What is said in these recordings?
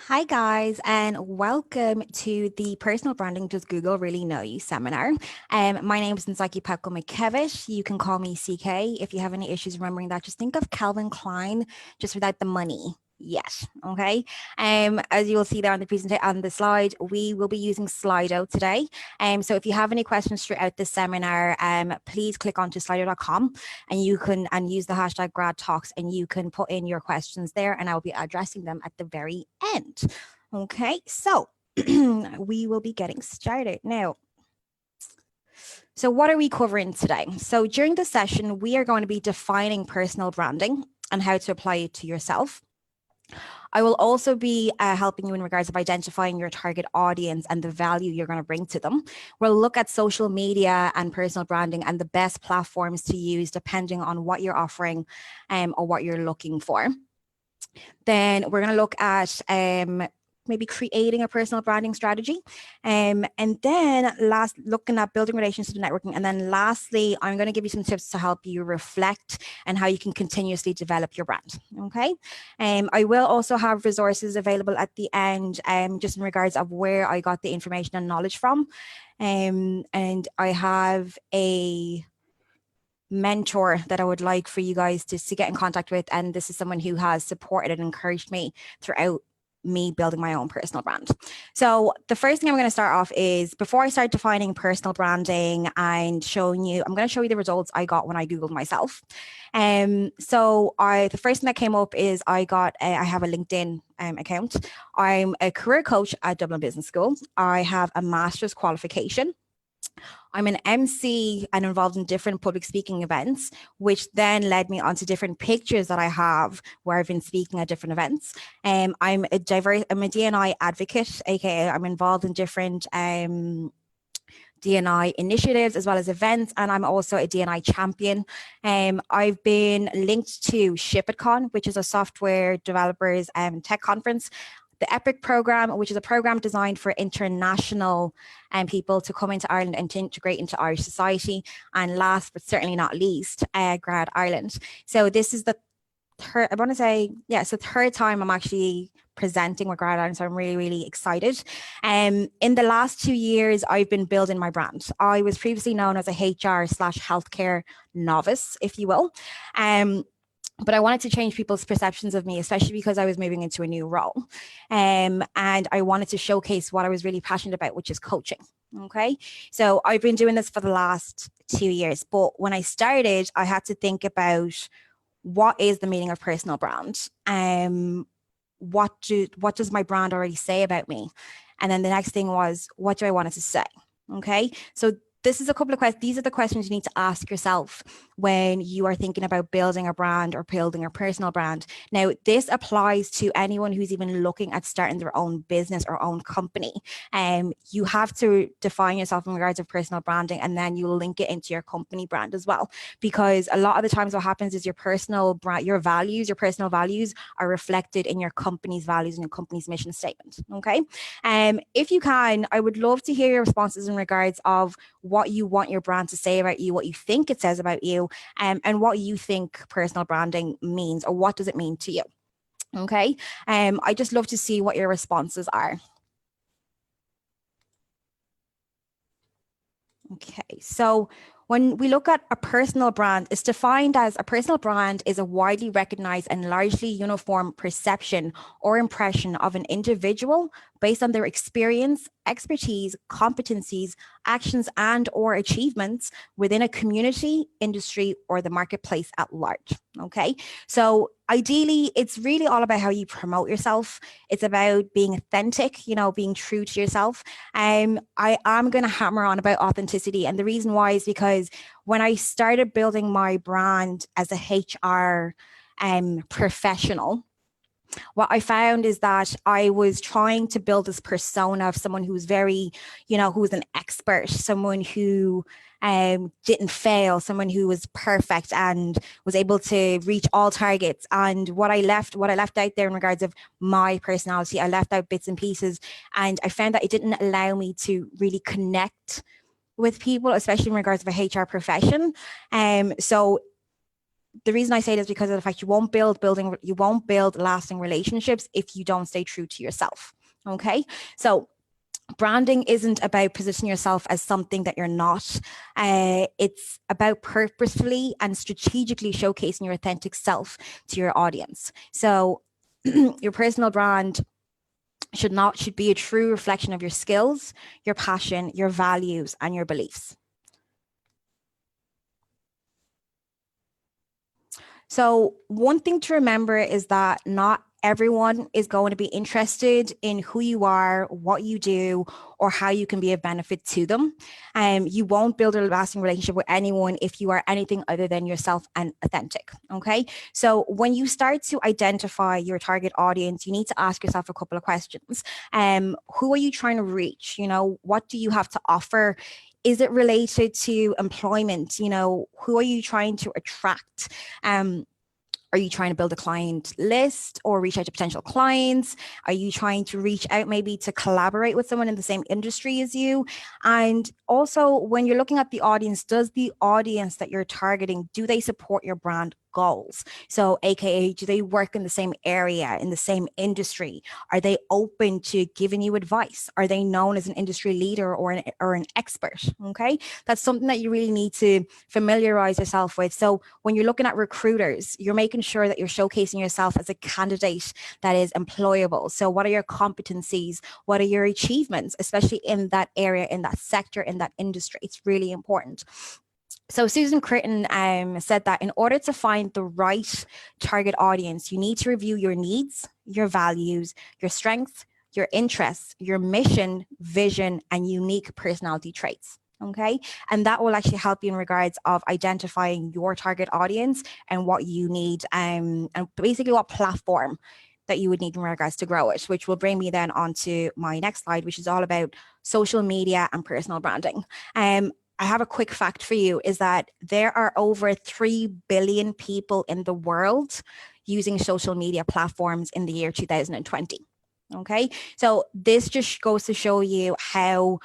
Hi guys, and welcome to the Personal Branding Does Google Really Know You seminar. My name is Nzaki Pepko McKevish. You can call me CK. If you have any issues remembering that, just think of Calvin Klein, just without the money. Yes, okay. As you will see there on the presentation on the slide, we will be using Slido today. So if you have any questions throughout the seminar, please click onto slido.com and you can use the hashtag grad talks and you can put in your questions there and I'll be addressing them at the very end. Okay, so we will be getting started now. So what are we covering today? So during the session, we are going to be defining personal branding and how to apply it to yourself. I will also be helping you in regards of identifying your target audience and the value you're going to bring to them. We'll look at social media and personal branding and the best platforms to use depending on what you're offering or what you're looking for. Then we're going to look at maybe creating a personal branding strategy. And then looking at building relationships and networking. And then lastly, I'm going to give you some tips to help you reflect and how you can continuously develop your brand. Okay. I will also have resources available at the end, just in regards of where I got the information and knowledge from. And I have a mentor that I would like for you guys to get in contact with. And this is someone who has supported and encouraged me throughout me building my own personal brand. So the first thing I'm going to start off is, before I start defining personal branding and showing you, I'm going to show you the results I got when I Googled myself. So the first thing that came up is I have a LinkedIn account. I'm a career coach at Dublin Business School. I have a master's qualification. I'm an MC and involved in different public speaking events, which then led me onto different pictures that I have where I've been speaking at different events. I'm a D&I advocate, aka I'm involved in different D&I initiatives as well as events, and I'm also a D&I champion. I've been linked to ShipItCon, which is a software developers tech conference. The EPIC program, which is a program designed for international people to come into Ireland and to integrate into Irish society. And last but certainly not least, Grad Ireland. So this is the third, I want to say, yeah, it's the third time I'm actually presenting with Grad Ireland, so I'm really, really excited. In the last 2 years, I've been building my brand. I was previously known as a HR/healthcare novice, if you will. But I wanted to change people's perceptions of me, especially because I was moving into a new role. And I wanted to showcase what I was really passionate about, which is coaching. Okay. So I've been doing this for the last 2 years. But when I started, I had to think about, what is the meaning of personal brand? What does my brand already say about me? And then the next thing was, what do I want it to say? Okay. So this is a couple of questions. These are the questions you need to ask yourself when you are thinking about building a brand or building a personal brand. Now, this applies to anyone who's even looking at starting their own business or own company. You have to define yourself in regards of personal branding, and then you'll link it into your company brand as well. Because a lot of the times what happens is your personal brand, your personal values are reflected in your company's values and your company's mission statement. Okay. If you can, I would love to hear your responses in regards of what you want your brand to say about you, what you think it says about you, and what you think personal branding means, or what does it mean to you. Okay. I just love to see what your responses are. Okay. So when we look at a personal brand, it's defined as, a personal brand is a widely recognized and largely uniform perception or impression of an individual based on their experience, expertise, competencies, actions, and or achievements within a community, industry, or the marketplace at large. Okay. So ideally, it's really all about how you promote yourself. It's about being authentic, being true to yourself. I am going to hammer on about authenticity. And the reason why is because when I started building my brand as a HR professional, what I found is that I was trying to build this persona of someone who was very, who was an expert, someone who didn't fail, someone who was perfect and was able to reach all targets. And what I left out there in regards of my personality, I left out bits and pieces, and I found that it didn't allow me to really connect with people, especially in regards of a HR profession. So the reason I say this is because of the fact you won't build lasting relationships if you don't stay true to yourself. Okay, so branding isn't about positioning yourself as something that you're not. It's about purposefully and strategically showcasing your authentic self to your audience. So your personal brand should be a true reflection of your skills, your passion, your values, and your beliefs. So one thing to remember is that not everyone is going to be interested in who you are, what you do, or how you can be of benefit to them. You won't build a lasting relationship with anyone if you are anything other than yourself and authentic. Okay. So when you start to identify your target audience, you need to ask yourself a couple of questions. Who are you trying to reach? You know, what do you have to offer? Is it related to employment? You know, who are you trying to attract? Are you trying to build a client list or reach out to potential clients? Are you trying to reach out maybe to collaborate with someone in the same industry as you? And also, when you're looking at the audience, does the audience that you're targeting, do they support your brand goals? So, AKA, do they work in the same area, in the same industry? Are they open to giving you advice? Are they known as an industry leader or an expert? Okay, that's something that you really need to familiarize yourself with. So, when you're looking at recruiters, you're making sure that you're showcasing yourself as a candidate that is employable. So, what are your competencies? What are your achievements, especially in that area, in that sector, in that industry? It's really important. So Susan Critton said that in order to find the right target audience, you need to review your needs, your values, your strengths, your interests, your mission, vision, and unique personality traits. Okay. And that will actually help you in regards of identifying your target audience and what you need, and basically what platform that you would need in regards to grow it, which will bring me then on to my next slide, which is all about social media and personal branding. I have a quick fact for you is that there are over 3 billion people in the world using social media platforms in the year 2020. Okay, so this just goes to show you how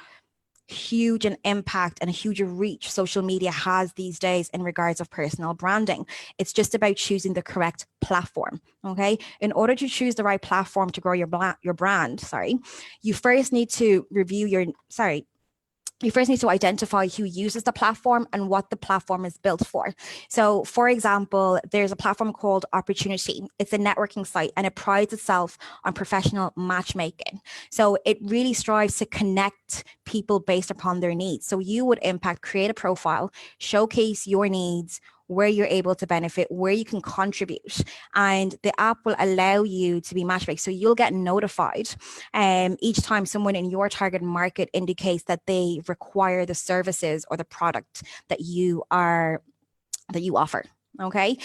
huge an impact and a huge reach social media has these days in regards of personal branding. It's just about choosing the correct platform. Okay, in order to choose the right platform to grow your brand, you first need to identify who uses the platform and what the platform is built for. So, for example, there's a platform called Opportunity. It's a networking site and it prides itself on professional matchmaking. So it really strives to connect people based upon their needs. So you would create a profile, showcase your needs, where you're able to benefit, where you can contribute. And the app will allow you to be matchmaked. So you'll get notified each time someone in your target market indicates that they require the services or the product that you offer. Okay.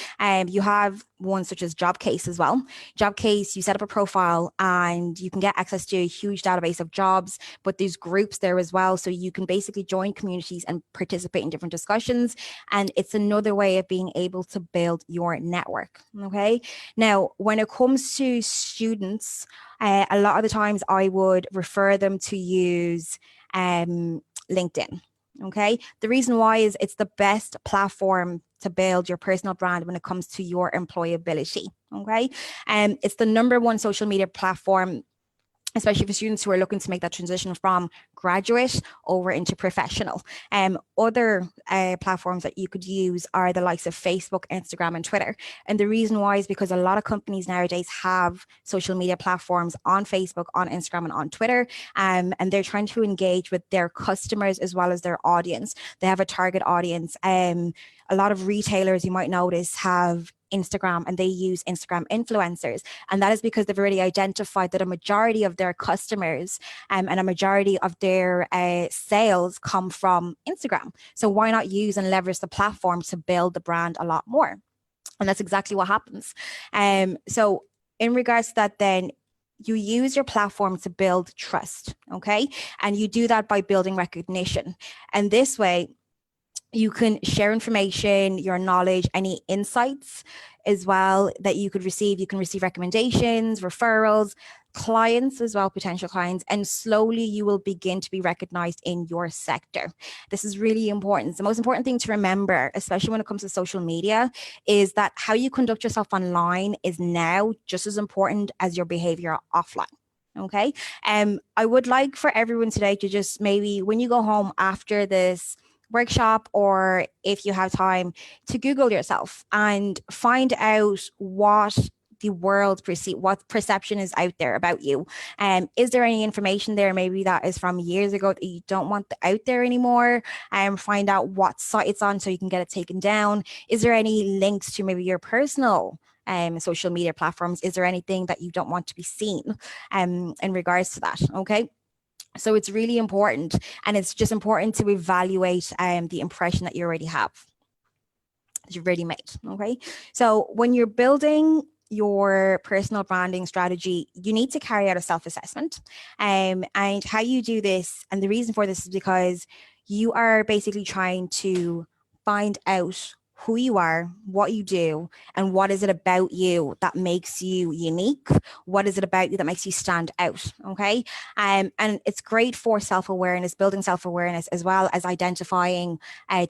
You have ones such as JobCase as well. JobCase, you set up a profile and you can get access to a huge database of jobs, but there's groups there as well. So you can basically join communities and participate in different discussions. And it's another way of being able to build your network. Okay. Now, when it comes to students, a lot of the times I would refer them to use LinkedIn. Okay. The reason why is it's the best platform to build your personal brand when it comes to your employability. Okay. It's the #1 social media platform, especially for students who are looking to make that transition from graduate over into professional. Other platforms that you could use are the likes of Facebook, Instagram, and Twitter. And the reason why is because a lot of companies nowadays have social media platforms on Facebook, on Instagram, and on Twitter. And they're trying to engage with their customers as well as their audience. They have a target audience. A lot of retailers, you might notice, have Instagram and they use Instagram influencers. And that is because they've already identified that a majority of their customers and a majority of their sales come from Instagram. So why not use and leverage the platform to build the brand a lot more? And that's exactly what happens. So in regards to that, then you use your platform to build trust, okay? And you do that by building recognition. And this way, You can share information, your knowledge, any insights as well that you could receive. You can receive recommendations, referrals, clients as well, potential clients, and slowly you will begin to be recognized in your sector. This is really important. The most important thing to remember, especially when it comes to social media, is that how you conduct yourself online is now just as important as your behavior offline. Okay. I would like for everyone today to just maybe when you go home after this workshop, or if you have time, to Google yourself and find out what the world what perception is out there about you. Is there any information there maybe that is from years ago that you don't want out there anymore? Find out what site it's on so you can get it taken down. Is there any links to maybe your personal social media platforms? Is there anything that you don't want to be seen in regards to that? Okay. So it's really important, and it's just important to evaluate the impression that you already have, that you've already made. Okay. So when you're building your personal branding strategy, you need to carry out a self-assessment. And how you do this, and the reason for this is because you are basically trying to find out who you are, what you do, and what is it about you that makes you unique? What is it about you that makes you stand out? Okay. And it's great for self-awareness, building self-awareness, as well as identifying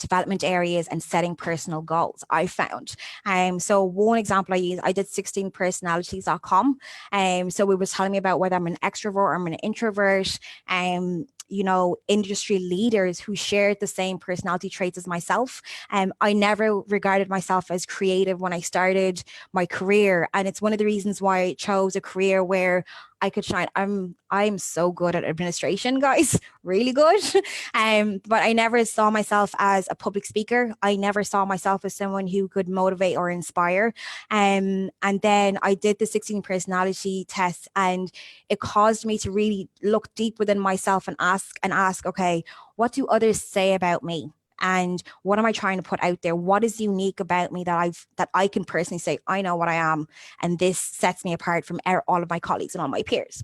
development areas and setting personal goals, I found. So one example I use, I did 16personalities.com. So it was telling me about whether I'm an extrovert or I'm an introvert. Industry leaders who shared the same personality traits as myself. I never regarded myself as creative when I started my career. And it's one of the reasons why I chose a career where I could shine. I'm so good at administration, guys, really good. But I never saw myself as a public speaker. I never saw myself as someone who could motivate or inspire. And then I did the 16 personality test, and it caused me to really look deep within myself and ask, okay, what do others say about me? And what am I trying to put out there? What is unique about me that I can personally say, I know what I am, and this sets me apart from all of my colleagues and all my peers.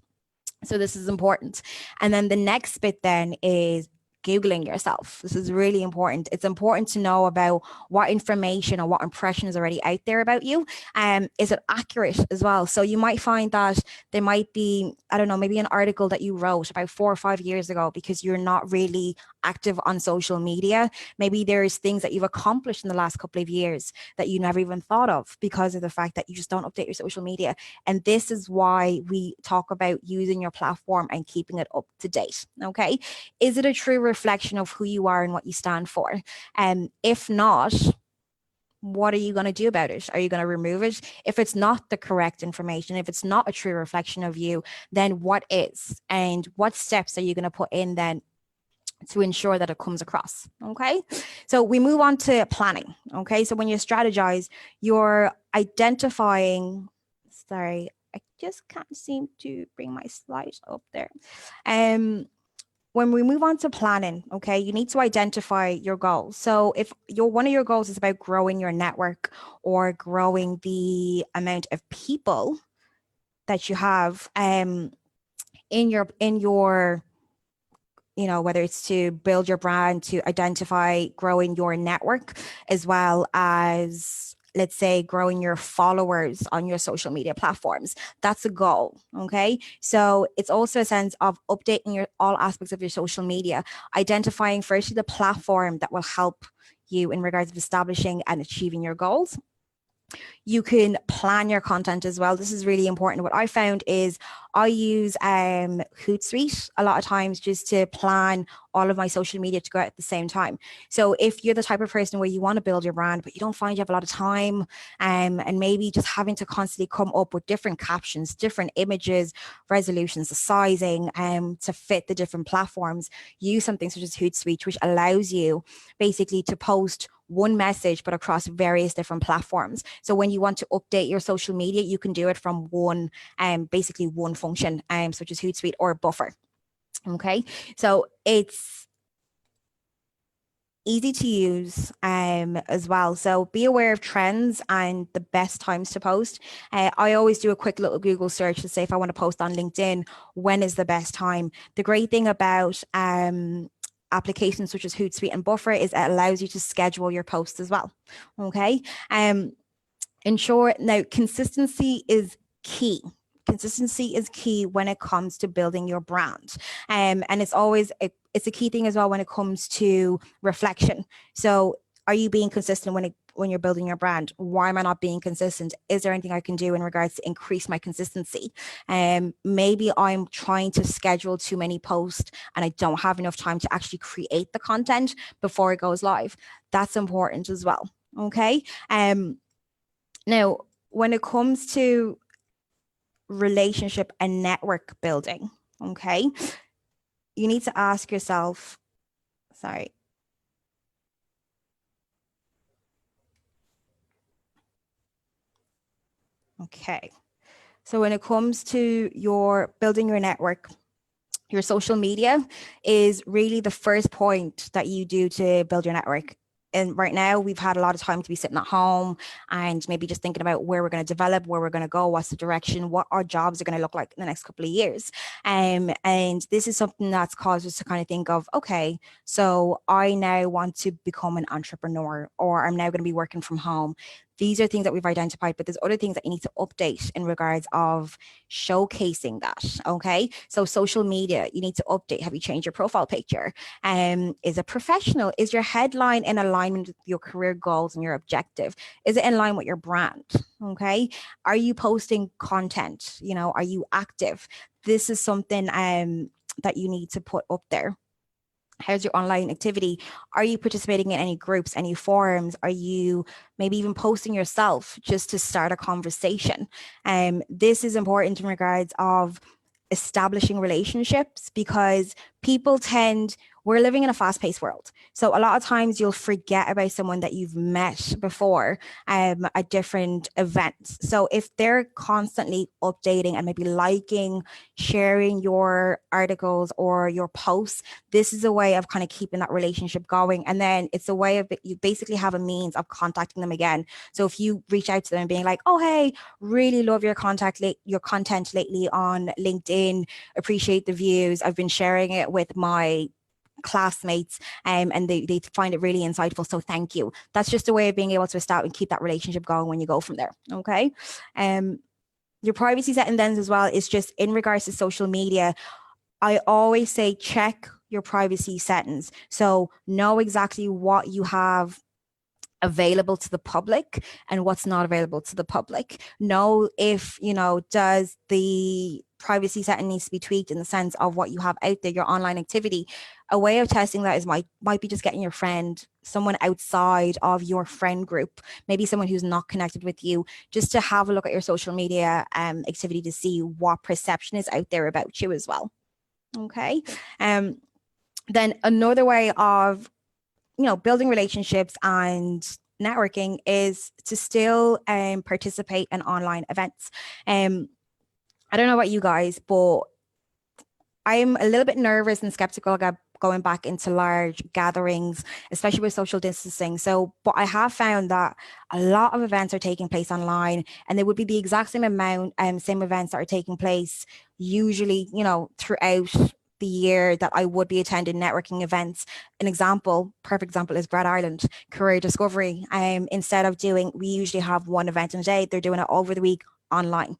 So this is important. And then the next bit then is Googling yourself. This is really important. It's important to know about what information or what impression is already out there about you. Is it accurate as well? So you might find that there might be, I don't know, maybe an article that you wrote about 4 or 5 years ago because you're not really active on social media. Maybe there's things that you've accomplished in the last couple of years that you never even thought of because of the fact that you just don't update your social media. And this is why we talk about using your platform and keeping it up to date. Okay. Is it a true reflection of who you are and what you stand for? And if not, what are you going to do about it? Are you going to remove it? If it's not the correct information, if it's not a true reflection of you, then what is? And what steps are you going to put in then to ensure that it comes across? Okay. So we move on to planning. Okay. So when you strategize, you're identifying, sorry, I just can't seem to bring my slides up there. When we move on to planning, okay, you need to identify your goals. So if one of your goals is about growing your network or growing the amount of people that you have in your whether it's to build your brand, to identify growing your network, as well as, let's say, growing your followers on your social media platforms. That's a goal. Okay. So it's also a sense of updating all aspects of your social media, identifying firstly the platform that will help you in regards of establishing and achieving your goals. You can plan your content as well. This is really important. What I found is I use Hootsuite a lot of times just to plan all of my social media to go out at the same time. So if you're the type of person where you want to build your brand, but you don't find you have a lot of time, and maybe just having to constantly come up with different captions, different images, resolutions, the sizing to fit the different platforms, use something such as Hootsuite, which allows you basically to post one message but across various different platforms. So when you want to update your social media, you can do it from basically one function, such as Hootsuite or Buffer. Okay, so it's easy to use as well. So be aware of trends and the best times to post. I always do a quick little Google search to say if I want to post on LinkedIn, when is the best time? The great thing about applications such as Hootsuite and Buffer is it allows you to schedule your posts as well. Okay. Ensure now consistency is key. Consistency is key when it comes to building your brand. And it's always, it's a key thing as well when it comes to reflection. So are you being consistent when you're building your brand? Why am I not being consistent? Is there anything I can do in regards to increase my consistency? Maybe I'm trying to schedule too many posts and I don't have enough time to actually create the content before it goes live. That's important as well. Okay. Now, when it comes to relationship and network building, okay, you need to ask yourself, sorry. Okay. So when it comes to your building your network, your social media is really the first point that you do to build your network. And right now we've had a lot of time to be sitting at home and maybe just thinking about where we're going to develop, where we're going to go, what's the direction, what our jobs are going to look like in the next couple of years. And this is something that's caused us to kind of think of, okay, so I now want to become an entrepreneur, or I'm now going to be working from home. These are things that we've identified, but there's other things that you need to update in regards of showcasing that. Okay. So social media, you need to update. Have you changed your profile picture? Is it professional? Is your headline in alignment with your career goals and your objective? Is it in line with your brand? Okay. Are you posting content? You know, are you active? This is something that you need to put up there. How's your online activity? Are you participating in any groups, any forums? Are you maybe even posting yourself just to start a conversation? This is important in regards of establishing relationships, because we're living in a fast-paced world. So a lot of times you'll forget about someone that you've met before at different events. So if they're constantly updating and maybe liking, sharing your articles or your posts, this is a way of kind of keeping that relationship going. And then it's a way of, you basically have a means of contacting them again. So if you reach out to them and being like, oh, hey, really love your content lately on LinkedIn, appreciate the views. I've been sharing it with my classmates and they find it really insightful, so thank you. That's just a way of being able to start and keep that relationship going when you go from there. Okay. Your privacy setting then as well is just in regards to social media. I always say check your privacy settings, so know exactly what you have available to the public and what's not available to the public. Know if, does the privacy setting needs to be tweaked in the sense of what you have out there, your online activity. A way of testing that is might be just getting your friend, someone outside of your friend group, maybe someone who's not connected with you, just to have a look at your social media activity to see what perception is out there about you as well. Okay. Then another way of building relationships and networking is to still participate in online events. I don't know about you guys, but I'm a little bit nervous and skeptical about going back into large gatherings, especially with social distancing. So, but I have found that a lot of events are taking place online, and they would be the exact same amount, same events that are taking place usually, throughout the year that I would be attending networking events. Perfect example is Grad Ireland, Career Discovery. We usually have one event in a day, they're doing it over the week online.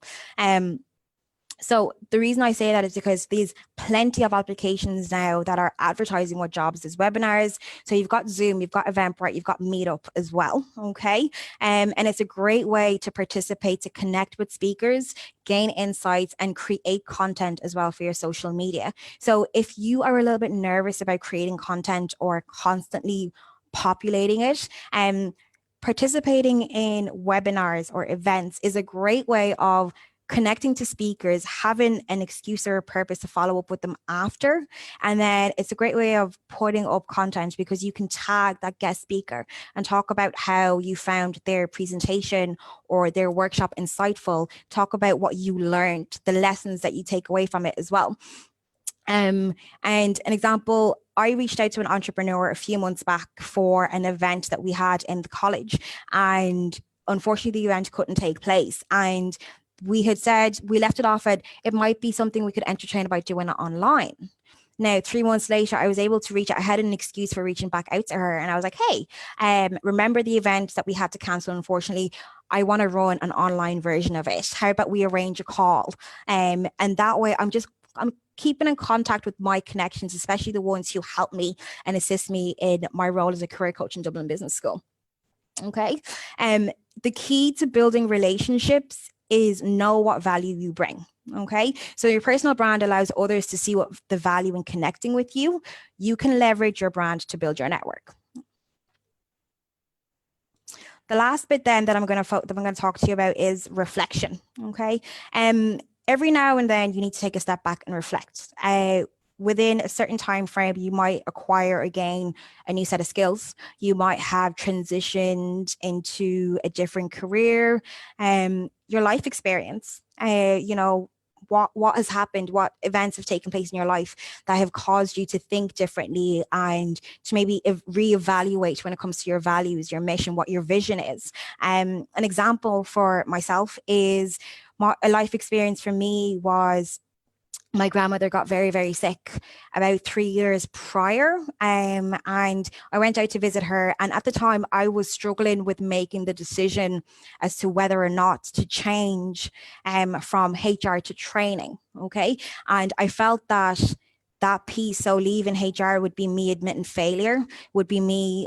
So the reason I say that is because there's plenty of applications now that are advertising what jobs. There's webinars. So you've got Zoom, you've got Eventbrite, you've got Meetup as well. Okay. And it's a great way to participate, to connect with speakers, gain insights, and create content as well for your social media. So if you are a little bit nervous about creating content or constantly populating it, participating in webinars or events is a great way of connecting to speakers, having an excuse or a purpose to follow up with them after. And then it's a great way of putting up content because you can tag that guest speaker and talk about how you found their presentation or their workshop insightful, talk about what you learned, the lessons that you take away from it as well. And an example, I reached out to an entrepreneur a few months back for an event that we had in the college, and unfortunately the event couldn't take place. And we had said, we left it off at, it might be something we could entertain about doing it online. Now, 3 months later, I was able to reach out. I had an excuse for reaching back out to her. And I was like, hey, remember the event that we had to cancel, unfortunately? I want to run an online version of it. How about we arrange a call? And that way I'm keeping in contact with my connections, especially the ones who help me and assist me in my role as a career coach in Dublin Business School. Okay. The key to building relationships is know what value you bring. Okay. So your personal brand allows others to see what the value in connecting with you. You can leverage your brand to build your network. The last bit then that I'm going to talk to you about is reflection. Okay. Every now and then you need to take a step back and reflect. Within a certain time frame, you might acquire again a new set of skills. You might have transitioned into a different career. Your life experience, what has happened, what events have taken place in your life that have caused you to think differently and to maybe reevaluate when it comes to your values, your mission, what your vision is. An example for myself is a life experience for me was my grandmother got very, very sick about 3 years prior. And I went out to visit her. And at the time, I was struggling with making the decision as to whether or not to change from HR to training. Okay. And I felt that piece, so leaving HR would be me admitting failure, would be me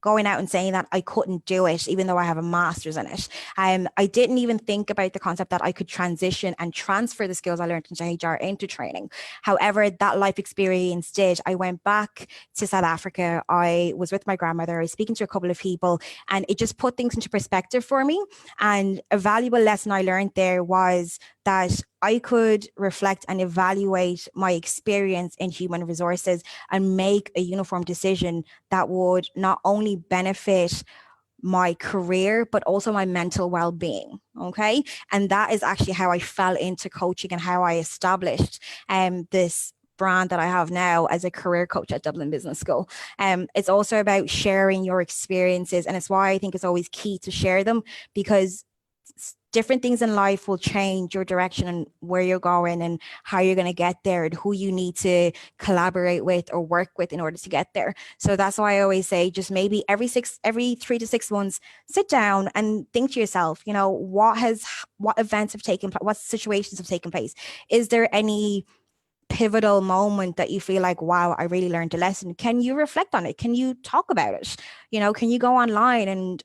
going out and saying that I couldn't do it, even though I have a master's in it. I didn't even think about the concept that I could transition and transfer the skills I learned into HR into training. However, that life experience did. I went back to South Africa. I was with my grandmother. I was speaking to a couple of people, and it just put things into perspective for me. And a valuable lesson I learned there was that I could reflect and evaluate my experience in human resources and make a uniform decision that would not only benefit my career, but also my mental well-being. Okay. And that is actually how I fell into coaching and how I established this brand that I have now as a career coach at Dublin Business School. It's also about sharing your experiences. And it's why I think it's always key to share them, because different things in life will change your direction and where you're going and how you're going to get there and who you need to collaborate with or work with in order to get there. So that's why I always say, just maybe every 3 to 6 months, sit down and think to yourself, what events have taken place, what situations have taken place? Is there any pivotal moment that you feel like, wow, I really learned a lesson? Can you reflect on it? Can you talk about it? Can you go online and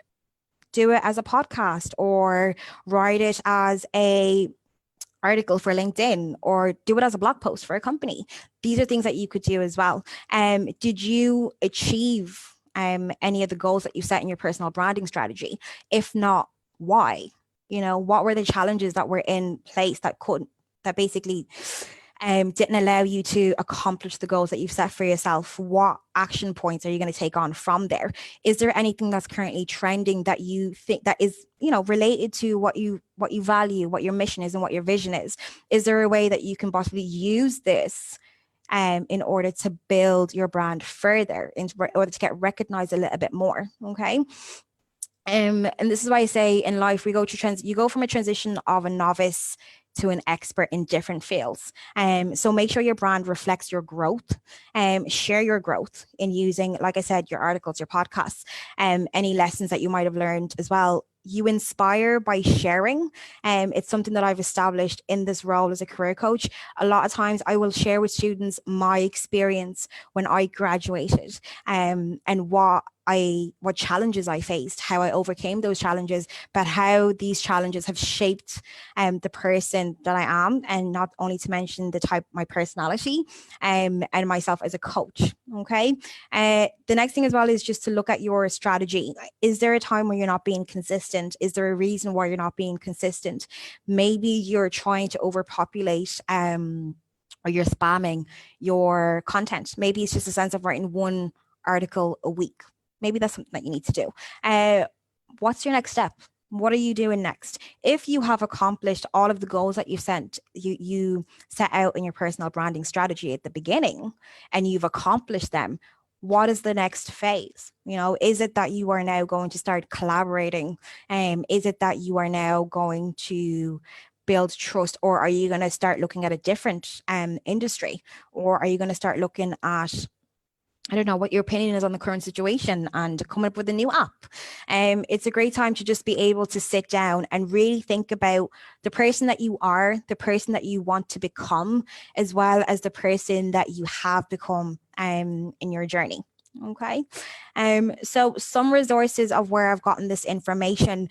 do it as a podcast or write it as a article for LinkedIn or do it as a blog post for a company? These are things that you could do as well. Did you achieve any of the goals that you set in your personal branding strategy? If not, why? What were the challenges that were in place that basically didn't allow you to accomplish the goals that you've set for yourself? What action points are you going to take on from there? Is there anything that's currently trending that you think that is, related to what you value, what your mission is and what your vision is? Is there a way that you can possibly use this in order to build your brand further, in order to get recognized a little bit more? Okay. And this is why I say in life, you go from a transition of a novice to an expert in different fields. So make sure your brand reflects your growth. Share your growth in using, like I said, your articles, your podcasts, any lessons that you might have learned as well. You inspire by sharing. It's something that I've established in this role as a career coach. A lot of times I will share with students my experience when I graduated, and what challenges I faced, how I overcame those challenges, but how these challenges have shaped the person that I am, and not only to mention my personality and myself as a coach. Okay. The next thing as well is just to look at your strategy. Is there a time where you're not being consistent? Is there a reason why you're not being consistent? Maybe you're trying to overpopulate or you're spamming your content. Maybe it's just a sense of writing one article a week. Maybe that's something that you need to do. What's your next step? What are you doing next? If you have accomplished all of the goals that you set out in your personal branding strategy at the beginning, and you've accomplished them, what is the next phase? Is it that you are now going to start collaborating? Is it that you are now going to build trust, or are you going to start looking at a different industry, or are you going to start looking at, I don't know, what your opinion is on the current situation and coming up with a new app? It's a great time to just be able to sit down and really think about the person that you are, the person that you want to become, as well as the person that you have become in your journey. Okay. So some resources of where I've gotten this information,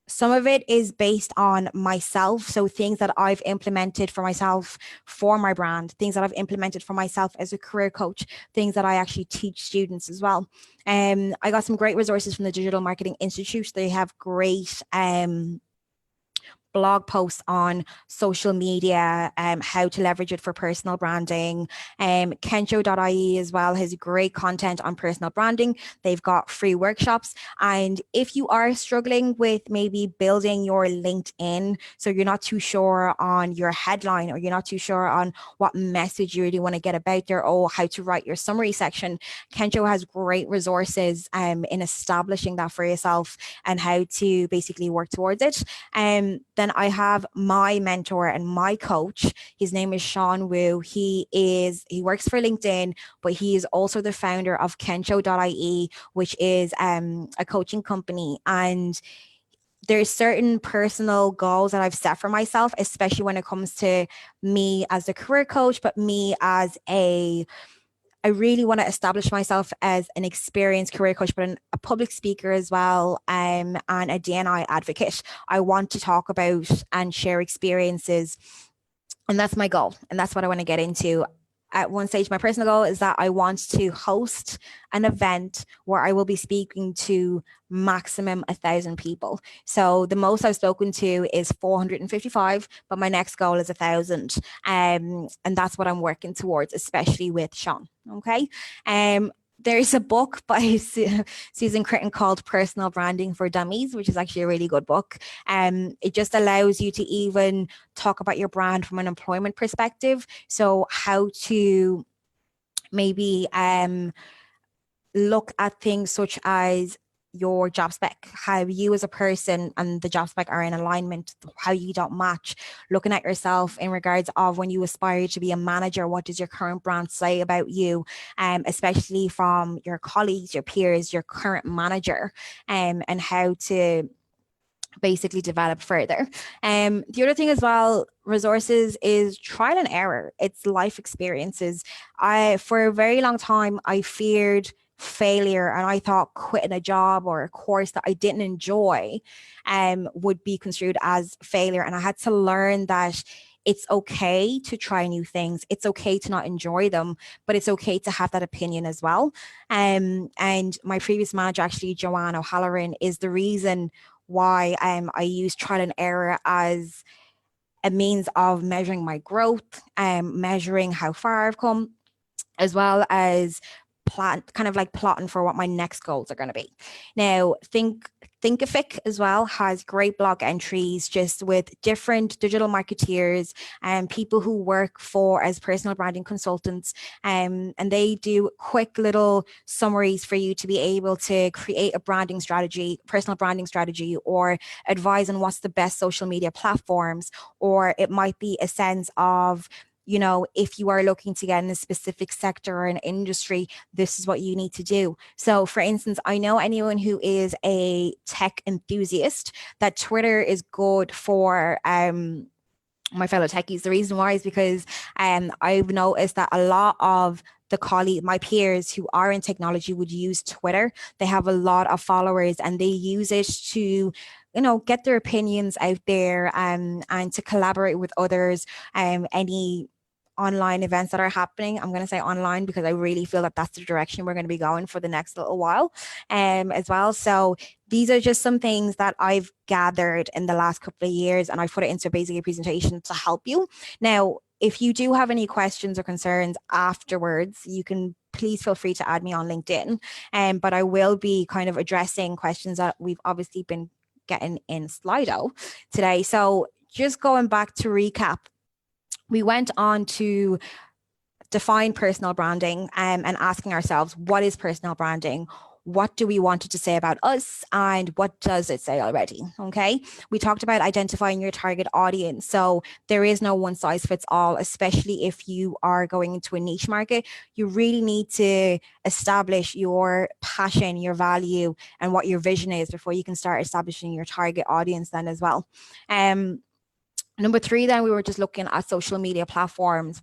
some of it is based on myself. So things that I've implemented for myself for my brand, things that I've implemented for myself as a career coach, things that I actually teach students as well. I got some great resources from the Digital Marketing Institute. They have great blog posts on social media, how to leverage it for personal branding. Kensho.ie as well has great content on personal branding. They've got free workshops. And if you are struggling with maybe building your LinkedIn, so you're not too sure on your headline, or you're not too sure on what message you really want to get about there, or how to write your summary section, Kensho has great resources in establishing that for yourself and how to basically work towards it. Then I have my mentor and my coach. His name is Sean Wu. He works for LinkedIn, but he is also the founder of Kensho.ie, which is a coaching company. And there's certain personal goals that I've set for myself, especially when it comes to me as a career coach, but me as I really want to establish myself as an experienced career coach, but a public speaker as well, and a D&I advocate. I want to talk about and share experiences, and that's my goal, and that's what I want to get into. At one stage, my personal goal is that I want to host an event where I will be speaking to maximum 1,000 people. So the most I've spoken to is 455, but my next goal is 1,000. And that's what I'm working towards, especially with Sean. Okay. There's a book by Susan Critton called Personal Branding for Dummies, which is actually a really good book. It just allows you to even talk about your brand from an employment perspective. So how to maybe look at things such as your job spec, how you as a person and the job spec are in alignment, how you don't match, looking at yourself in regards of when you aspire to be a manager, what does your current brand say about you, especially from your colleagues, your peers, your current manager, and how to basically develop further. The other thing as well, resources, is trial and error. It's life experiences. For a very long time, I feared failure, and I thought quitting a job or a course that I didn't enjoy would be construed as failure. And I had to learn that it's okay to try new things. It's okay to not enjoy them, but it's okay to have that opinion as well. And my previous manager, actually, Joanne O'Halloran, is the reason why I use trial and error as a means of measuring my growth, measuring how far I've come, as well as plotting for what my next goals are going to be. Now, Thinkific as well has great blog entries just with different digital marketeers and people who work as personal branding consultants. And they do quick little summaries for you to be able to create a branding strategy, personal branding strategy, or advise on what's the best social media platforms. Or it might be a sense of, if you are looking to get in a specific sector or an industry, this is what you need to do. So for instance, I know anyone who is a tech enthusiast, that Twitter is good for my fellow techies. The reason why is because I've noticed that a lot of my peers who are in technology would use Twitter. They have a lot of followers and they use it to get their opinions out there, and to collaborate with others. Any online events that are happening, I'm going to say online because I really feel that that's the direction we're going to be going for the next little while as well. So these are just some things that I've gathered in the last couple of years, and I've put it into basically a presentation to help you. Now, if you do have any questions or concerns afterwards, you can please feel free to add me on LinkedIn. But I will be kind of addressing questions that we've obviously been getting in Slido today. So just going back to recap, we went on to define personal branding and asking ourselves, what is personal branding? what do we want it to say about us and what does it say already? Okay. We talked about identifying your target audience. So there is no one size fits all, especially if you are going into a niche market. You really need to establish your passion, your value, and what your vision is before you can start establishing your target audience then as well. Number 3, then we were just looking at social media platforms.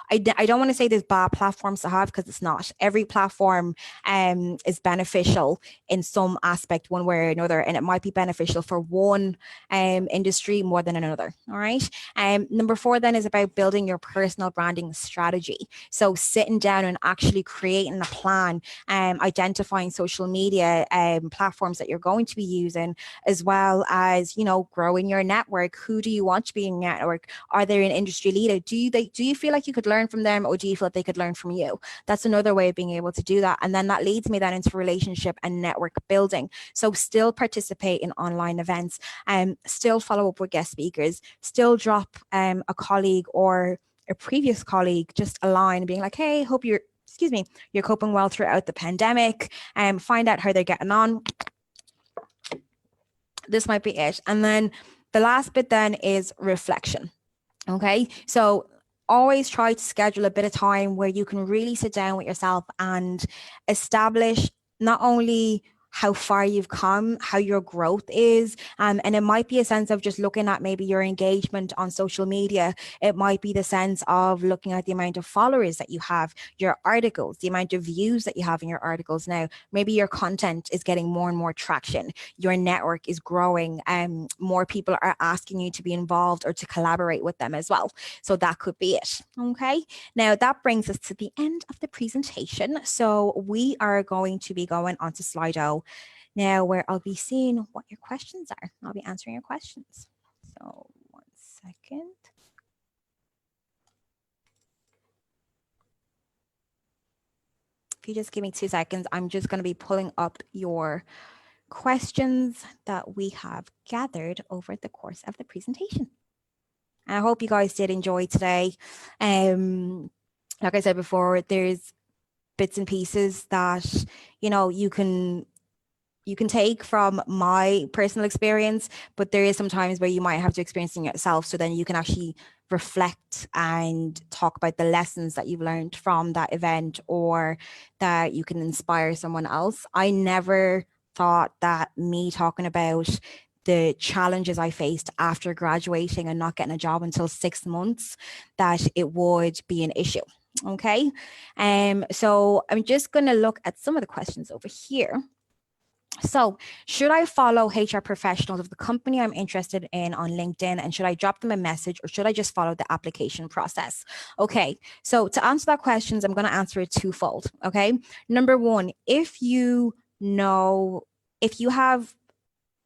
I don't want to say there's bad platforms to have, because it's not. Every platform is beneficial in some aspect, one way or another, and it might be beneficial for one industry more than another. All right. Number 4 then is about building your personal branding strategy. So sitting down and actually creating a plan, identifying social media platforms that you're going to be using, as well as, you know, growing your network. Who do you want to be in your network? Are they an industry leader? Do you feel like you could learn from them, or do you feel like they could learn from you? That's another way of being able to do that. And then that leads me then into relationship and network building. So still participate in online events, still follow up with guest speakers, still drop a colleague or a previous colleague just a line being like, hey, hope you're coping well throughout the pandemic, and find out how they're getting on. This might be it. And then the last bit then is reflection. Okay. So always try to schedule a bit of time where you can really sit down with yourself and establish not only how far you've come, how your growth is. And it might be a sense of just looking at maybe your engagement on social media. It might be the sense of looking at the amount of followers that you have, your articles, the amount of views that you have in your articles now. Maybe your content is getting more and more traction. Your network is growing, and more people are asking you to be involved or to collaborate with them as well. So that could be it. Okay. Now that brings us to the end of the presentation. So we are going to be going on to Slido now, where I'll be seeing what your questions are. I'll be answering your questions. So 1 second. If you just give me 2 seconds, I'm just going to be pulling up your questions that we have gathered over the course of the presentation. And I hope you guys did enjoy today. Like I said before, there's bits and pieces that, you know, you can take from my personal experience, but there is some times where you might have to experience it yourself. So then you can actually reflect and talk about the lessons that you've learned from that event, or that you can inspire someone else. I never thought that me talking about the challenges I faced after graduating and not getting a job until 6 months, that it would be an issue. Okay. So I'm just going to look at some of the questions over here. So should I follow HR professionals of the company I'm interested in on LinkedIn, and should I drop them a message, or should I just follow the application process? Okay, so to answer that question, I'm going to answer it twofold. Okay, number 1, if you have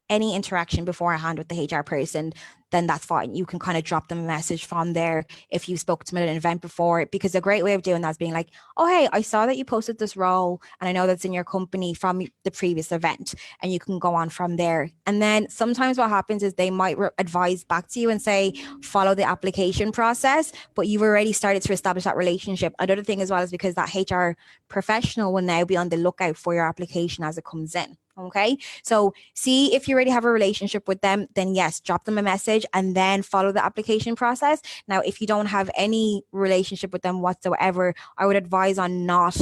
any interaction beforehand with the HR person, then that's fine. You can kind of drop them a message from there if you spoke to them at an event before, because a great way of doing that is being like, oh, hey, I saw that you posted this role and I know that's in your company from the previous event, and you can go on from there. And then sometimes what happens is they might advise back to you and say, follow the application process, but you've already started to establish that relationship. Another thing as well is because that HR professional will now be on the lookout for your application as it comes in. Okay, so see if you already have a relationship with them, then yes, drop them a message and then follow the application process. Now, if you don't have any relationship with them whatsoever, I would advise on not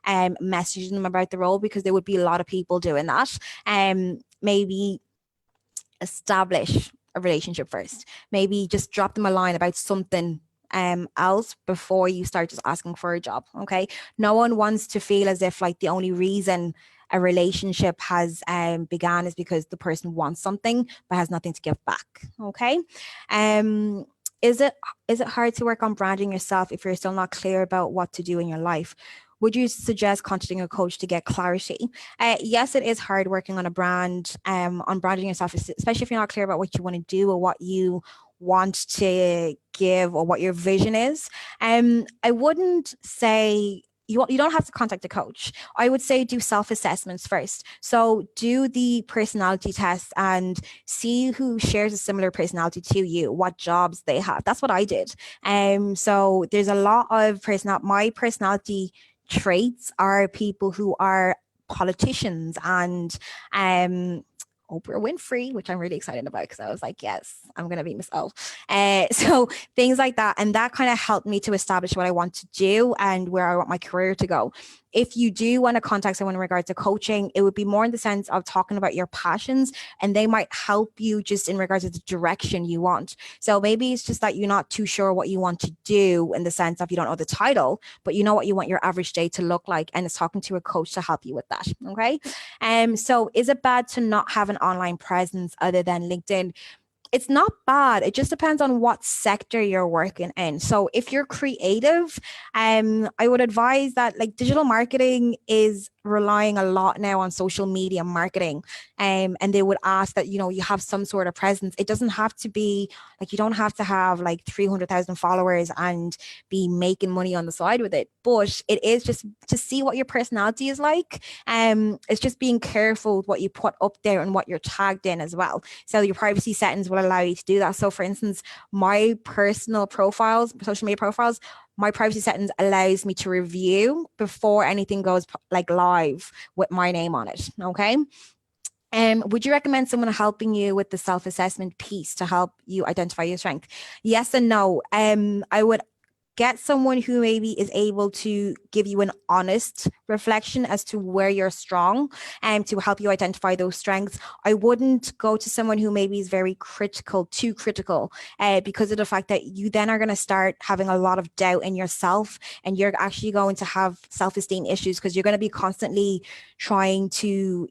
messaging them about the role, because there would be a lot of people doing that. Maybe establish a relationship first. Maybe just drop them a line about something else before you start just asking for a job. Okay, no one wants to feel as if like the only reason a relationship has began is because the person wants something but has nothing to give back. Okay, is it hard to work on branding yourself if you're still not clear about what to do in your life? Would you suggest contacting a coach to get clarity? Yes, it is hard working on a brand, on branding yourself, especially if you're not clear about what you want to do or what you want to give or what your vision is. I wouldn't say you don't have to contact a coach. I would say do self-assessments first. So do the personality test and see who shares a similar personality to you, what jobs they have. That's what I did. So there's a lot of my personality traits are people who are politicians and Oprah Winfrey, which I'm really excited about because I was like, yes, I'm going to be myself. So things like that. And that kind of helped me to establish what I want to do and where I want my career to go. If you do want to contact someone in regards to coaching, it would be more in the sense of talking about your passions, and they might help you just in regards to the direction you want. So maybe it's just that you're not too sure what you want to do in the sense of you don't know the title, but you know what you want your average day to look like, and it's talking to a coach to help you with that. Okay. So is it bad to not have an online presence other than LinkedIn? It's not bad. It just depends on what sector you're working in. So if you're creative, I would advise that like digital marketing is relying a lot now on social media marketing. And they would ask that, you have some sort of presence. It doesn't have to be like, you don't have to have like 300,000 followers and be making money on the side with it. But it is just to see what your personality is like. It's just being careful with what you put up there and what you're tagged in as well. So your privacy settings will allow you to do that. So for instance, my personal profiles, social media profiles, my privacy settings allows me to review before anything goes like live with my name on it. Okay. Would you recommend someone helping you with the self-assessment piece to help you identify your strength? Yes and no. I would get someone who maybe is able to give you an honest reflection as to where you're strong and to help you identify those strengths. I wouldn't go to someone who maybe is very critical, too critical, because of the fact that you then are going to start having a lot of doubt in yourself, and you're actually going to have self-esteem issues because you're going to be constantly trying to,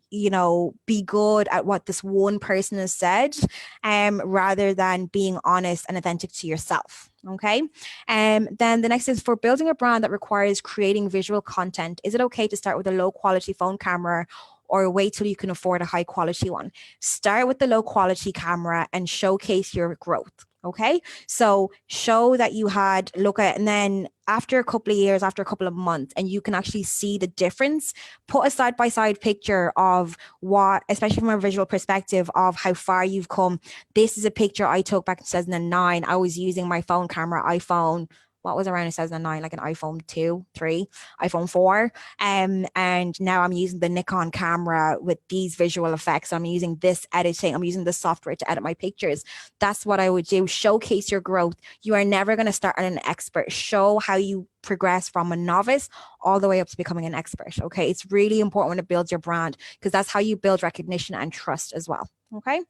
be good at what this one person has said, rather than being honest and authentic to yourself. Okay. Then the next is, for building a brand that requires creating visual content, is it okay to start with a low quality phone camera or wait till you can afford a high quality one? Start with the low quality camera and showcase your growth. Okay. So show that you had and then after a couple of years, after a couple of months, and you can actually see the difference, put a side by side picture of what, especially from a visual perspective, of how far you've come. This is a picture I took back in 2009. I was using my phone camera, iPhone, what was around in 2009, like an iPhone 2, 3, iPhone 4. And now I'm using the Nikon camera with these visual effects. I'm using this editing. I'm using the software to edit my pictures. That's what I would do. Showcase your growth. You are never going to start on an expert. Show how you progress from a novice all the way up to becoming an expert. Okay. It's really important when it builds your brand, because that's how you build recognition and trust as well. Okay.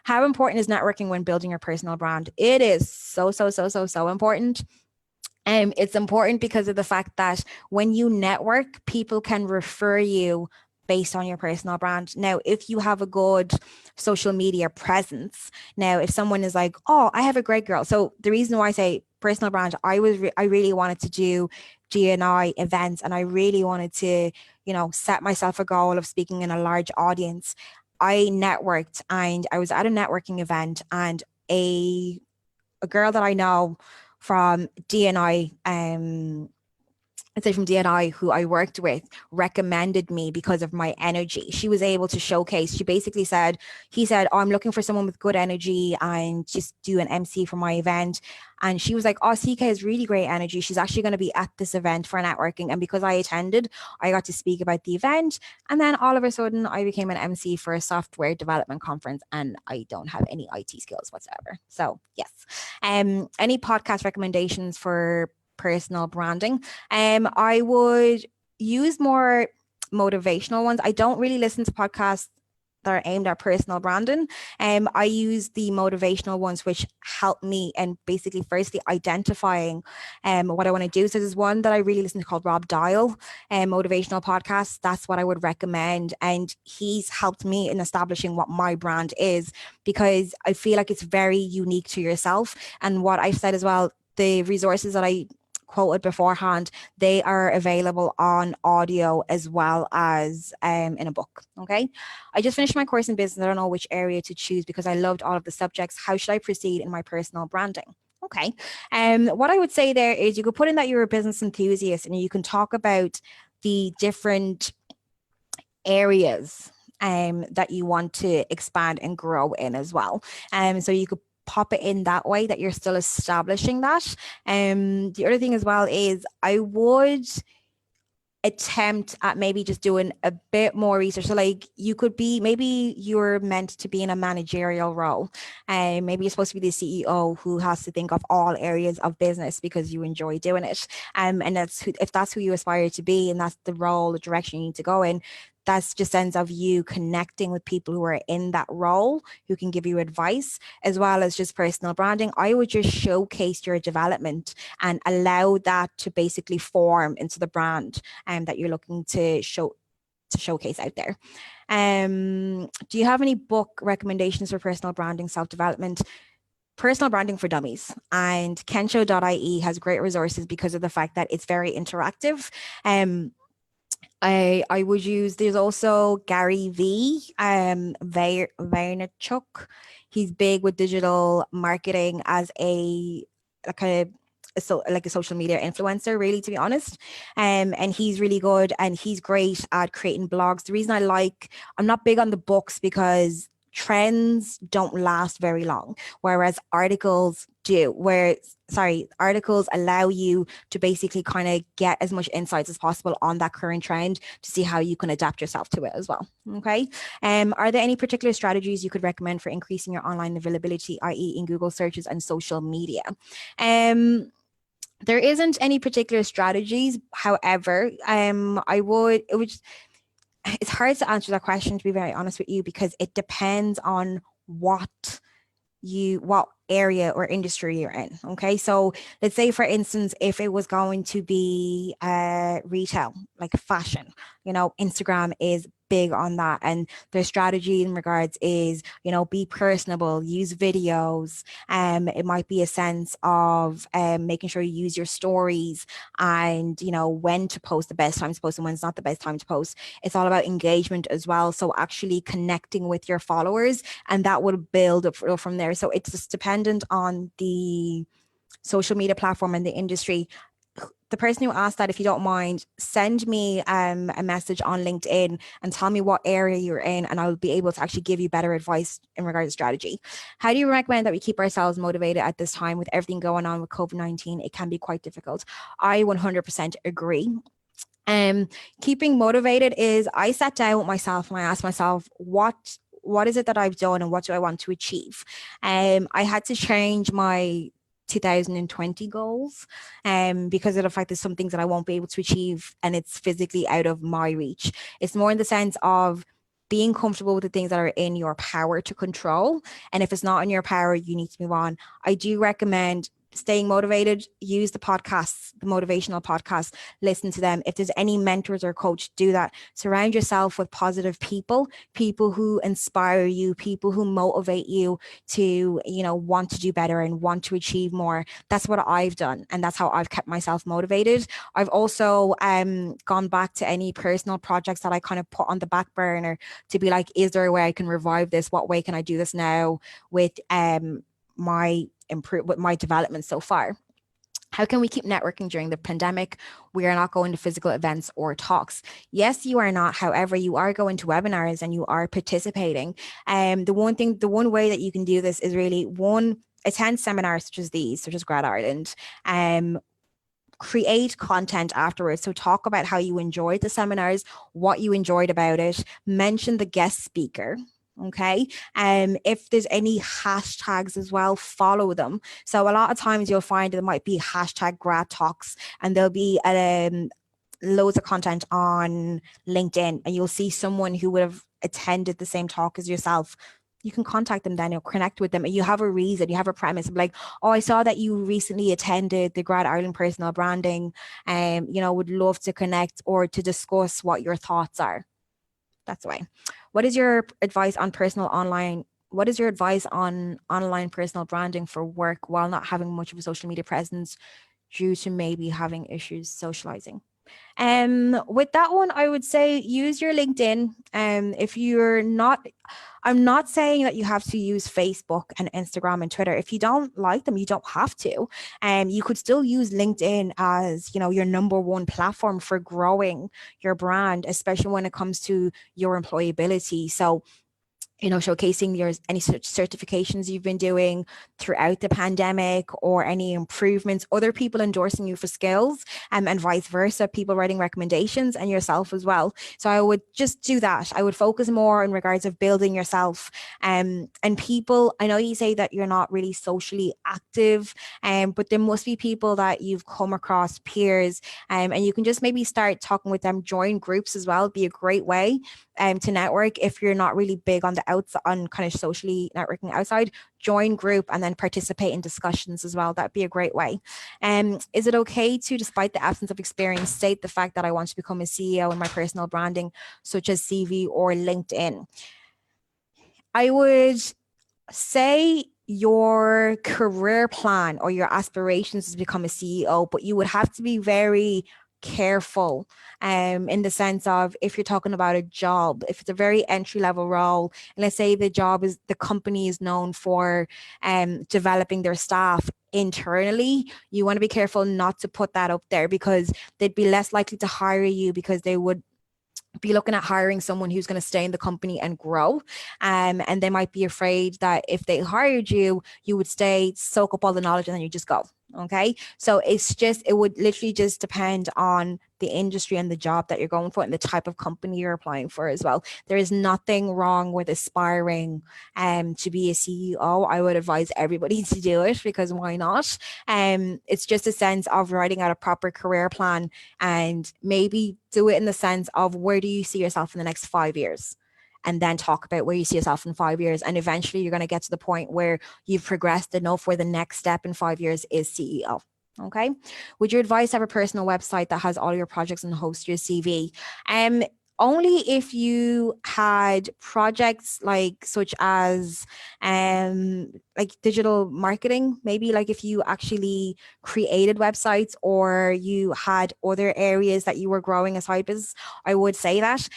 How important is networking when building your personal brand? It is so important. It's important because of the fact that when you network, people can refer you based on your personal brand. Now, if you have a good social media presence, now if someone is like, oh, I have a great girl. So the reason why I say personal brand, I really wanted to do GNI events, and I really wanted to, set myself a goal of speaking in a large audience. I networked, and I was at a networking event, and a girl that I know from DNI, I'd say from DNI, who I worked with, recommended me because of my energy. She was able to showcase. She basically said, oh, I'm looking for someone with good energy and just do an MC for my event. And she was like, oh, CK has really great energy. She's actually going to be at this event for networking. And because I attended, I got to speak about the event. And then all of a sudden I became an MC for a software development conference, and I don't have any IT skills whatsoever. So yes. Any podcast recommendations for personal branding? I would use more motivational ones. I don't really listen to podcasts that are aimed at personal branding. I use the motivational ones, which help me and basically firstly identifying what I want to do. So there's one that I really listen to called Rob Dial, motivational podcast. That's what I would recommend. And he's helped me in establishing what my brand is, because I feel like it's very unique to yourself. And what I've said as well, the resources that I quoted beforehand, they are available on audio as well as in a book. Okay. I just finished my course in business. I don't know which area to choose because I loved all of the subjects. How should I proceed in my personal branding? Okay. What I would say there is you could put in that you're a business enthusiast, and you can talk about the different areas that you want to expand and grow in as well. So you could pop it in that way, that you're still establishing that. The other thing as well is I would attempt at maybe just doing a bit more research. So like you could be, maybe you're meant to be in a managerial role, and maybe you're supposed to be the CEO who has to think of all areas of business because you enjoy doing it. And if that's who you aspire to be, and that's the role, the direction you need to go in, that's just sense of you connecting with people who are in that role who can give you advice, as well as just personal branding. I would just showcase your development and allow that to basically form into the brand that you're looking to showcase out there. Do you have any book recommendations for personal branding, self-development? Personal Branding for Dummies and kensho.ie has great resources because of the fact that it's very interactive. I would use, there's also Gary V. Vaynerchuk. He's big with digital marketing as a kind of like a social media influencer, really, to be honest. And he's really good and he's great at creating blogs. The reason I'm not big on the books because trends don't last very long, whereas articles do, articles allow you to basically kind of get as much insights as possible on that current trend to see how you can adapt yourself to it as well. Okay. Are there any particular strategies you could recommend for increasing your online availability, i.e. in Google searches and social media? There isn't any particular strategies. However, it's hard to answer that question, to be very honest with you, because it depends on what area or industry you're in. Okay. So let's say, for instance, if it was going to be retail, like fashion, Instagram is big on that. And their strategy in regards is, be personable, use videos. It might be a sense of making sure you use your stories and, when to post, the best time to post and when's not the best time to post. It's all about engagement as well. So actually connecting with your followers, and that would build up from there. So it's just dependent on the social media platform and the industry. The person who asked that, if you don't mind, send me a message on LinkedIn and tell me what area you're in, and I'll be able to actually give you better advice in regards to strategy. How do you recommend that we keep ourselves motivated at this time with everything going on with COVID-19? It can be quite difficult. I 100% agree. Keeping motivated is, I sat down with myself and I asked myself, what is it that I've done and what do I want to achieve? I had to change my 2020 goals because of the fact that some things that I won't be able to achieve and it's physically out of my reach. It's more in the sense of being comfortable with the things that are in your power to control. And if it's not in your power, you need to move on. I do recommend staying motivated. Use the podcasts, the motivational podcasts, listen to them. If there's any mentors or coach, do that. Surround yourself with positive people who inspire you, people who motivate you to, want to do better and want to achieve more. That's what I've done. And that's how I've kept myself motivated. I've also gone back to any personal projects that I kind of put on the back burner to be like, is there a way I can revive this? What way can I do this now with my development so far? How can we keep networking during the pandemic? We are not going to physical events or talks. Yes, you are not. However, you are going to webinars and you are participating. The one way that you can do this is really, attend seminars such as these, such as Grad Ireland. Create content afterwards. So talk about how you enjoyed the seminars, what you enjoyed about it, mention the guest speaker. Okay. If there's any hashtags as well, follow them. So a lot of times you'll find there might be hashtag grad talks, and there'll be loads of content on LinkedIn, and you'll see someone who would have attended the same talk as yourself. You can contact them then, you'll connect with them, and you have a reason, you have a premise of like, oh, I saw that you recently attended the Grad Ireland Personal Branding, would love to connect or to discuss what your thoughts are. That's the way. What is your advice on online personal branding for work while not having much of a social media presence due to maybe having issues socializing? With that one, I would say use your LinkedIn. If you're not, I'm not saying that you have to use Facebook and Instagram and Twitter. If you don't like them, you don't have to. You could still use LinkedIn as, your number one platform for growing your brand, especially when it comes to your employability. So showcasing any certifications you've been doing throughout the pandemic, or any improvements, other people endorsing you for skills, and vice versa, people writing recommendations, and yourself as well. So I would just do that. I would focus more in regards of building yourself. And people, I know you say that you're not really socially active, but there must be people that you've come across, peers, and you can just maybe start talking with them, join groups as well, be a great way to network. If you're not really big on the outside, on kind of socially networking outside, join group and then participate in discussions as well. That'd be a great way. Is it okay to, despite the absence of experience, state the fact that I want to become a CEO in my personal branding, such as CV or LinkedIn? I would say your career plan or your aspirations is to become a CEO, but you would have to be very careful in the sense of, if you're talking about a job, if it's a very entry level role, and let's say the company is known for developing their staff internally, you want to be careful not to put that up there, because they'd be less likely to hire you, because they would be looking at hiring someone who's going to stay in the company and grow. And they might be afraid that if they hired you, you would stay, soak up all the knowledge, and then you just go. Okay. So it would literally just depend on the industry and the job that you're going for, and the type of company you're applying for as well. There is nothing wrong with aspiring to be a CEO. I would advise everybody to do it, because why not? It's just a sense of writing out a proper career plan, and maybe do it in the sense of, where do you see yourself in the next 5 years? And then talk about where you see yourself in 5 years. And eventually you're going to get to the point where you've progressed enough where the next step in 5 years is CEO. Okay. Would you advise to have a personal website that has all your projects and host your CV? Only if you had projects such as digital marketing, maybe like if you actually created websites, or you had other areas that you were growing a side business, I would say that.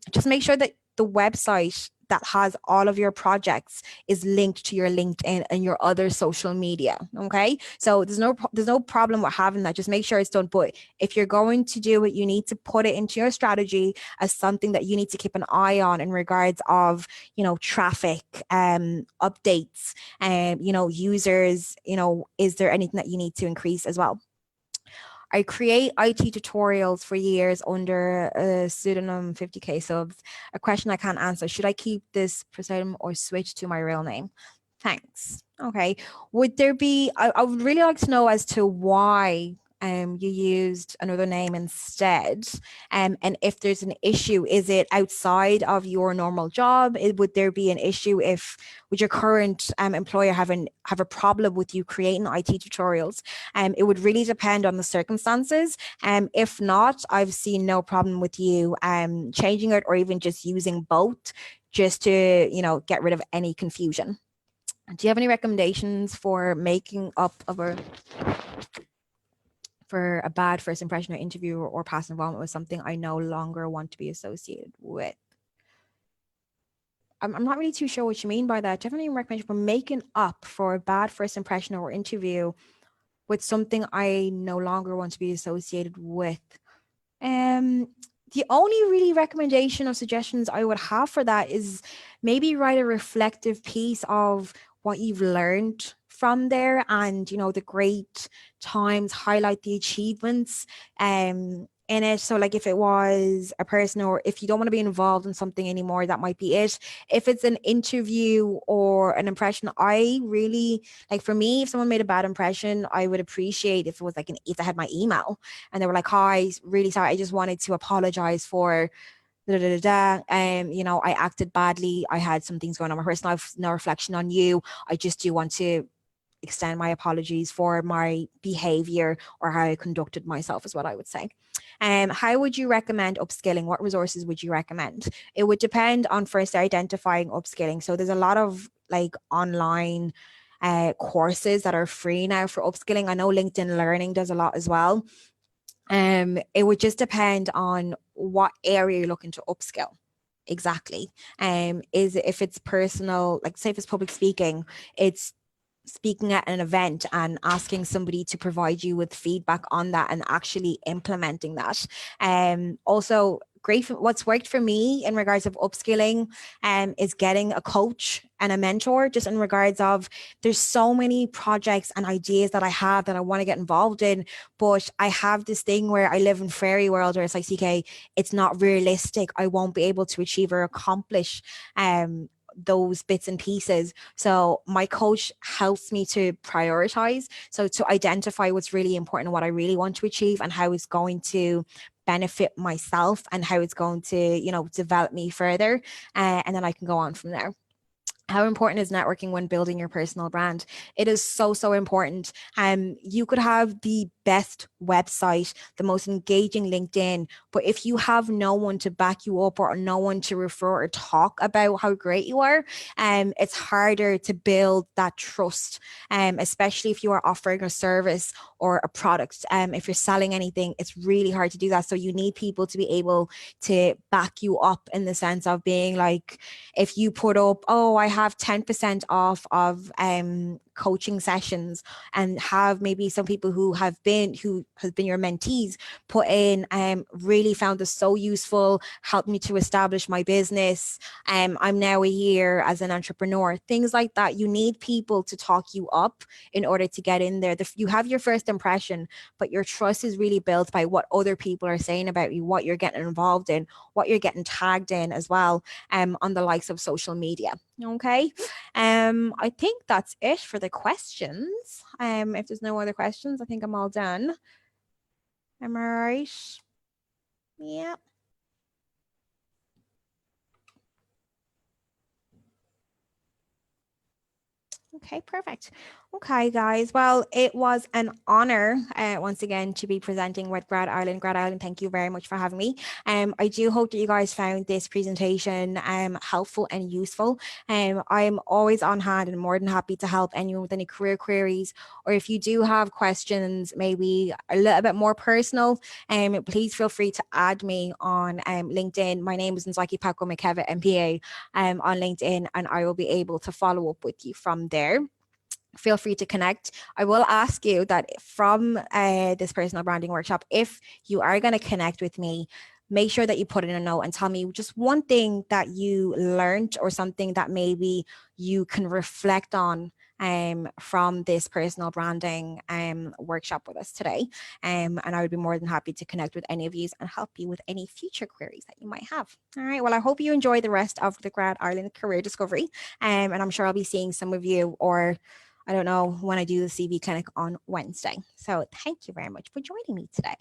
Just make sure that the website that has all of your projects is linked to your LinkedIn and your other social media. Okay. So there's no problem with having that. Just make sure it's done. But if you're going to do it, you need to put it into your strategy as something that you need to keep an eye on, in regards of, traffic, updates, users, is there anything that you need to increase as well? I create IT tutorials for years under a pseudonym, 50K subs. A question I can't answer: should I keep this pseudonym or switch to my real name? Thanks. Okay. Would there be, I would really like to know as to why you used another name instead, and if there's an issue, is it outside of your normal job? Would there be an issue if, would your current employer have a problem with you creating IT tutorials? It would really depend on the circumstances. If not, I've seen no problem with you changing it, or even just using both, just to get rid of any confusion. Do you have any recommendations for making up for a bad first impression or interview, or past involvement with something I no longer want to be associated with? I'm not really too sure what you mean by that. Do you have any recommendation for making up for a bad first impression or interview with something I no longer want to be associated with? The only really recommendation or suggestions I would have for that is maybe write a reflective piece of what you've learned from there, and the great times, highlight the achievements in it. So like if it was a person, or if you don't want to be involved in something anymore, that might be it. If it's an interview or an impression, I really, like, for me, if someone made a bad impression, I would appreciate if it was if they had my email and they were like, hi, really sorry, I just wanted to apologize for I acted badly, I had some things going on in my personal life, no reflection on you, I just do want to extend my apologies for my behavior or how I conducted myself, is what I would say. How would you recommend upskilling? What resources would you recommend? It would depend on first identifying upskilling. So there's a lot of online courses that are free now for upskilling. I know LinkedIn Learning does a lot as well. It would just depend on what area you're looking to upskill. Exactly. If it's personal, like say if it's public speaking, it's speaking at an event and asking somebody to provide you with feedback on that and actually implementing that. Also, great. What's worked for me in regards of upskilling is getting a coach and a mentor, just in regards of there's so many projects and ideas that I have that I want to get involved in, but I have this thing where I live in fairy world where it's like, CK, it's not realistic. I won't be able to achieve or accomplish those bits and pieces. So my coach helps me to prioritize. So to identify what's really important and what I really want to achieve and how it's going to benefit myself and how it's going to, develop me further. And then I can go on from there. How important is networking when building your personal brand? It is so, so important. You could have the best website, the most engaging LinkedIn, but if you have no one to back you up or no one to refer or talk about how great you are, it's harder to build that trust, especially if you are offering a service or a product. If you're selling anything, it's really hard to do that. So you need people to be able to back you up in the sense of being like, if you put up, oh, I have 10% off of coaching sessions, and have maybe some people who have been your mentees put in, really found this so useful, helped me to establish my business. I'm now a year as an entrepreneur, things like that. You need people to talk you up in order to get in there. You have your first impression, but your trust is really built by what other people are saying about you, what you're getting involved in, what you're getting tagged in as well, on the likes of social media. Okay. I think that's it for the questions. If there's no other questions, I think I'm all done. Am I right? Yeah. Okay, perfect. Okay, guys. Well, it was an honor once again to be presenting with Grad Ireland. Grad Ireland, thank you very much for having me. I do hope that you guys found this presentation helpful and useful. I'm always on hand and more than happy to help anyone with any career queries, or if you do have questions, maybe a little bit more personal, please feel free to add me on LinkedIn. My name is Nzaki Paco McKevitt, MPA, on LinkedIn, and I will be able to follow up with you from there. Feel free to connect. I will ask you that from this personal branding workshop, if you are going to connect with me, make sure that you put in a note and tell me just one thing that you learned or something that maybe you can reflect on from this personal branding workshop with us today. And I would be more than happy to connect with any of you and help you with any future queries that you might have. All right. Well, I hope you enjoy the rest of the Grad Ireland Career Discovery. And I'm sure I'll be seeing some of you, or I don't know when I do the CV clinic on Wednesday. So thank you very much for joining me today.